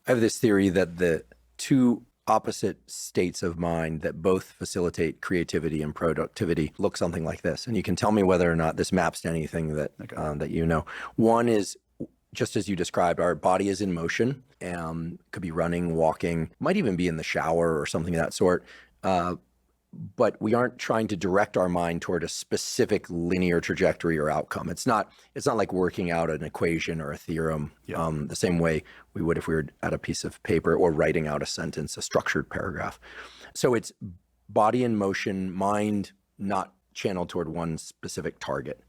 I have this theory that the two opposite states of mind that both facilitate creativity and productivity look something like this. And you can tell me whether or not this maps to anything that that you know. One is, just as you described, our body is in motion, could be running, walking, might even be in the shower or something of that sort. But we aren't trying to direct our mind toward a specific linear trajectory or outcome. It's not like working out an equation or a theorem the same way we would if we were at a piece of paper or writing out a sentence, a structured paragraph. So it's body in motion, mind not channeled toward one specific target.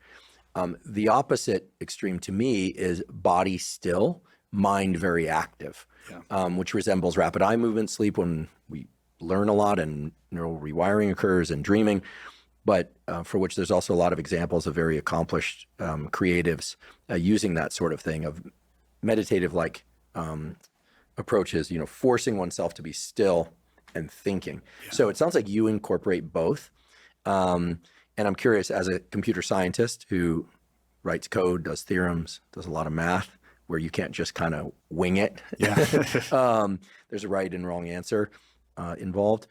The opposite extreme to me is body still, mind very active, which resembles rapid eye movement sleep when we learn a lot and neural rewiring occurs and dreaming, but for which there's also a lot of examples of very accomplished creatives using that sort of thing, of meditative-like approaches, forcing oneself to be still and thinking. So it sounds like you incorporate both. And I'm curious, as a computer scientist who writes code, does theorems, does a lot of math, where you can't just kind of wing it. There's a right and wrong answer involved.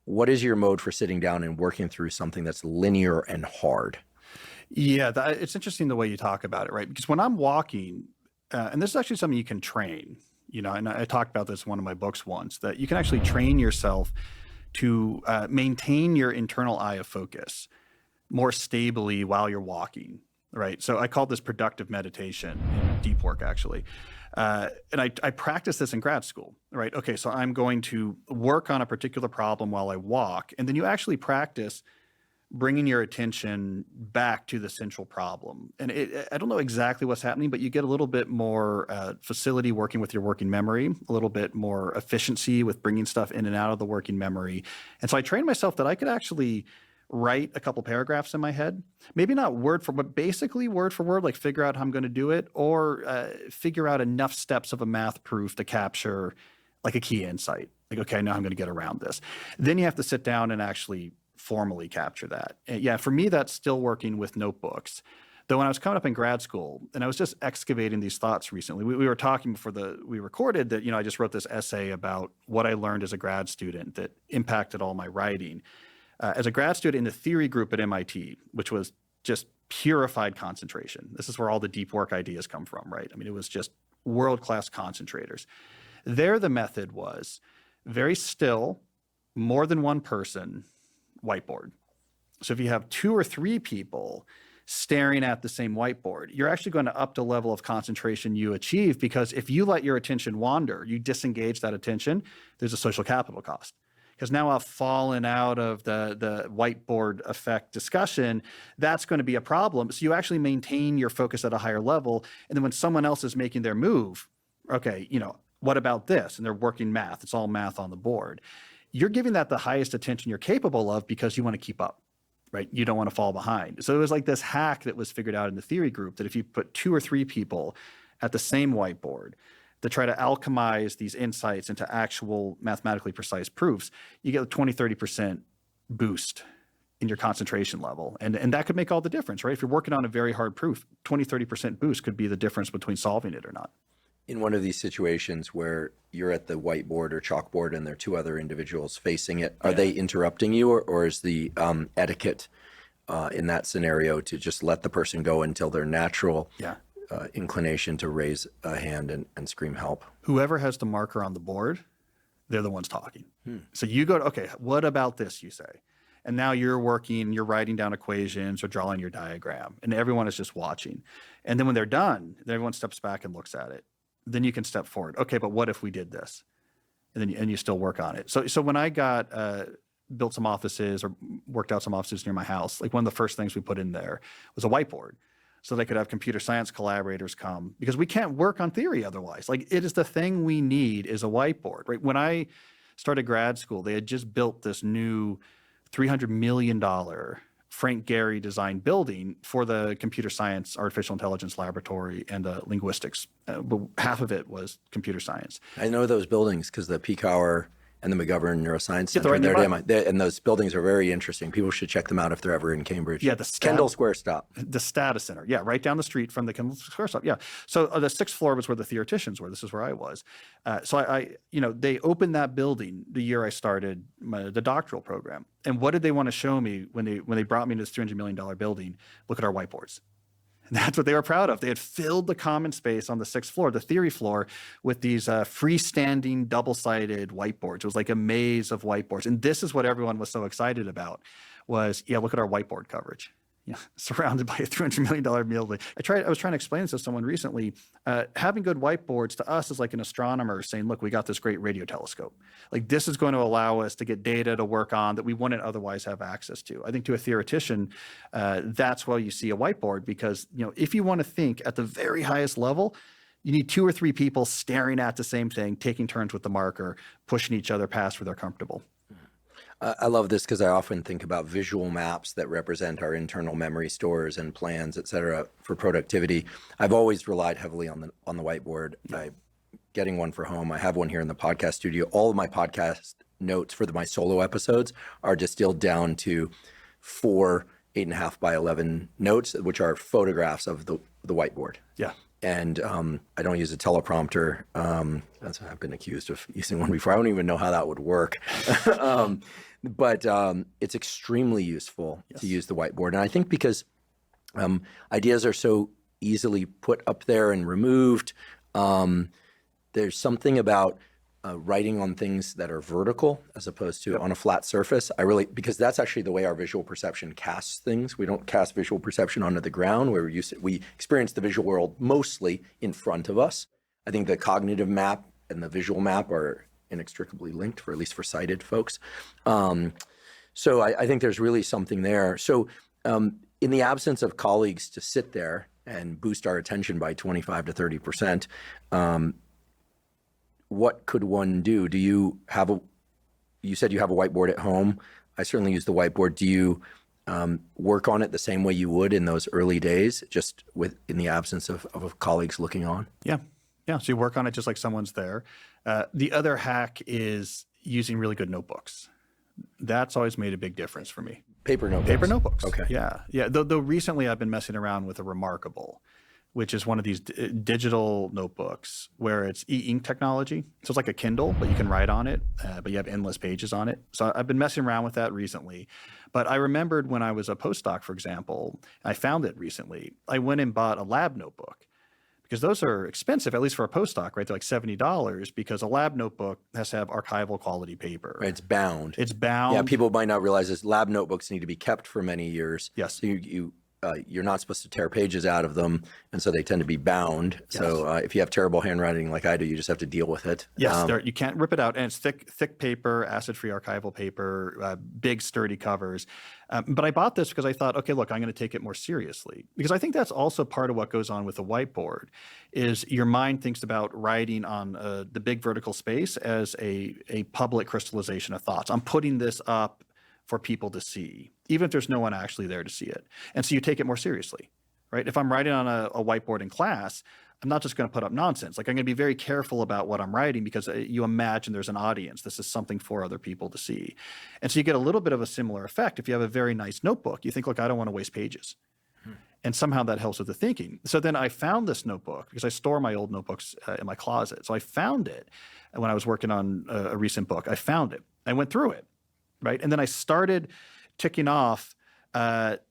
What is your mode for sitting down and working through something that's linear and hard? Yeah, it's interesting the way you talk about it, right? Because when I'm walking, and this is actually something you can train, and I talked about this in one of my books once, that you can actually train yourself to maintain your internal eye of focus more stably while you're walking, right? So I call this productive meditation in deep work, actually. And I practiced this in grad school, right? Okay, so I'm going to work on a particular problem while I walk, and then you actually practice bringing your attention back to the central problem. And I don't know exactly what's happening, but you get a little bit more facility working with your working memory, a little bit more efficiency with bringing stuff in and out of the working memory. And so I trained myself that I could actually write a couple paragraphs in my head, maybe not word for, but basically word for word, like figure out how I'm going to do it, or figure out enough steps of a math proof to capture like a key insight. Like, okay, now I'm going to get around this. Then you have to sit down and actually formally capture that. And yeah, for me, that's still working with notebooks. Though when I was coming up in grad school, and I was just excavating these thoughts recently, we were talking before we recorded that, I just wrote this essay about what I learned as a grad student that impacted all my writing. As a grad student in the theory group at MIT, which was just purified concentration. This is where all the deep work ideas come from, right? I mean, it was just world-class concentrators. There, the method was very still, more than one person, whiteboard. So if you have 2 or 3 people staring at the same whiteboard, you're actually going to up the level of concentration you achieve, because if you let your attention wander, you disengage that attention, there's a social capital cost. Because now I've fallen out of the whiteboard effect discussion, that's going to be a problem. So you actually maintain your focus at a higher level. And then when someone else is making their move, okay, what about this? And they're working math. It's all math on the board. You're giving that the highest attention you're capable of because you want to keep up, right? You don't want to fall behind. So it was like this hack that was figured out in the theory group that if you put 2 or 3 people at the same whiteboard to try to alchemize these insights into actual mathematically precise proofs, you get a 20-30% boost in your concentration level. And that could make all the difference, right? If you're working on a very hard proof, 20-30% boost could be the difference between solving it or not. In one of these situations where you're at the whiteboard or chalkboard and there are 2 other individuals facing it, are they interrupting you, or is the etiquette in that scenario to just let the person go until their natural inclination to raise a hand and scream help? Whoever has the marker on the board, they're the ones talking. So you go to, okay, what about this, you say? And now you're writing down equations or drawing your diagram, and everyone is just watching. And then when they're done, everyone steps back and looks at it. Then you can step forward. Okay, but what if we did this? And then you still work on it. So when I built some offices or worked out some offices near my house, like one of the first things we put in there was a whiteboard, so they could have computer science collaborators come, because we can't work on theory otherwise. Like, it is the thing we need is a whiteboard, right? When I started grad school, they had just built this new $300 million Frank Gehry designed building for the computer science, artificial intelligence laboratory, and linguistics. But half of it was computer science. I know those buildings because the peak hour and the McGovern Neuroscience Yeah, Center. they're right nearby. And those buildings are very interesting. People should check them out if they're ever in Cambridge. Yeah, Kendall Square stop. The Status Center. Yeah, right down the street from the Kendall Square stop. Yeah. So the sixth floor was where the theoreticians were. This is where I was. So I they opened that building the year I started the doctoral program. And what did they want to show me when they brought me to this $300 million building? Look at our whiteboards. And that's what they were proud of. They had filled the common space on the sixth floor, the theory floor, with these freestanding double-sided whiteboards. It was like a maze of whiteboards. And this is what everyone was so excited about was, yeah, look at our whiteboard coverage. Yeah, surrounded by a $300 million building. I was trying to explain this to someone recently. Having good whiteboards to us is like an astronomer saying, look, we got this great radio telescope. Like this is going to allow us to get data to work on that we wouldn't otherwise have access to. I think to a theoretician, that's why you see a whiteboard, because if you want to think at the very highest level, you need 2 or 3 people staring at the same thing, taking turns with the marker, pushing each other past where they're comfortable. I love this because I often think about visual maps that represent our internal memory stores and plans, et cetera, for productivity. I've always relied heavily on the whiteboard. Getting one for home. I have one here in the podcast studio. All of my podcast notes for my solo episodes are distilled down to 4 8.5 by 11 notes, which are photographs of the whiteboard. Yeah. And I don't use a teleprompter. I've been accused of using one before. I don't even know how that would work. But it's extremely useful to use the whiteboard. And I think because ideas are so easily put up there and removed, there's something about writing on things that are vertical as opposed to on a flat surface. Because that's actually the way our visual perception casts things. We don't cast visual perception onto the ground where we experience the visual world mostly in front of us. I think the cognitive map and the visual map are inextricably linked, for at least for sighted folks. So I think there's really something there. So in the absence of colleagues to sit there and boost our attention by 25 to 30%, what could one do? Do you said you have a whiteboard at home. I certainly use the whiteboard. Do you work on it the same way you would in those early days, just in the absence of colleagues looking on? Yeah. So you work on it just like someone's there. The other hack is using really good notebooks. That's always made a big difference for me. Paper notebooks. Paper notebooks. Okay. Yeah. Though recently I've been messing around with a Remarkable, which is one of these digital notebooks where it's e-ink technology. So it's like a Kindle, but you can write on it, but you have endless pages on it. So I've been messing around with that recently. But I remembered when I was a postdoc, for example, I found it recently. I went and bought a lab notebook because those are expensive, at least for a postdoc, right? They're like $70 because a lab notebook has to have archival quality paper. Right, it's bound. It's bound. Yeah, people might not realize this. Lab notebooks need to be kept for many years. Yes. So you're not supposed to tear pages out of them, and so they tend to be bound. Yes. So if you have terrible handwriting like I do, you just have to deal with it. Yes, you can't rip it out, and it's thick paper, acid-free archival paper, big sturdy covers. But I bought this because I thought, okay, look, I'm going to take it more seriously, because I think that's also part of what goes on with the whiteboard, is your mind thinks about writing on the big vertical space as a public crystallization of thoughts. I'm putting this up for people to see, even if there's no one actually there to see it. And so you take it more seriously, right? If I'm writing on a whiteboard in class, I'm not just going to put up nonsense. Like I'm going to be very careful about what I'm writing because you imagine there's an audience. This is something for other people to see. And so you get a little bit of a similar effect. If you have a very nice notebook, you think, look, I don't want to waste pages. And somehow that helps with the thinking. So then I found this notebook because I store my old notebooks in my closet. So I found it when I was working on a recent book. I found it. I went through it. Right. And then I started ticking off,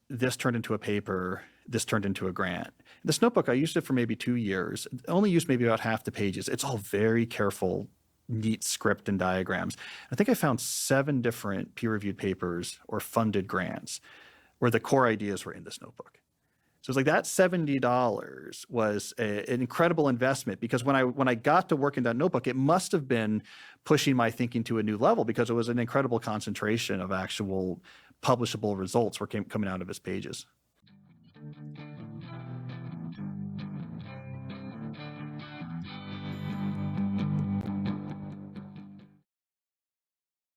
this turned into a paper, this turned into a grant. This notebook, I used it for maybe 2 years, only used maybe about half the pages. It's all very careful, neat script and diagrams. I think I found 7 different peer-reviewed papers or funded grants where the core ideas were in this notebook. So it's like that $70 was an incredible investment because when I got to work in that notebook, it must have been pushing my thinking to a new level because it was an incredible concentration of actual publishable results were coming out of his pages.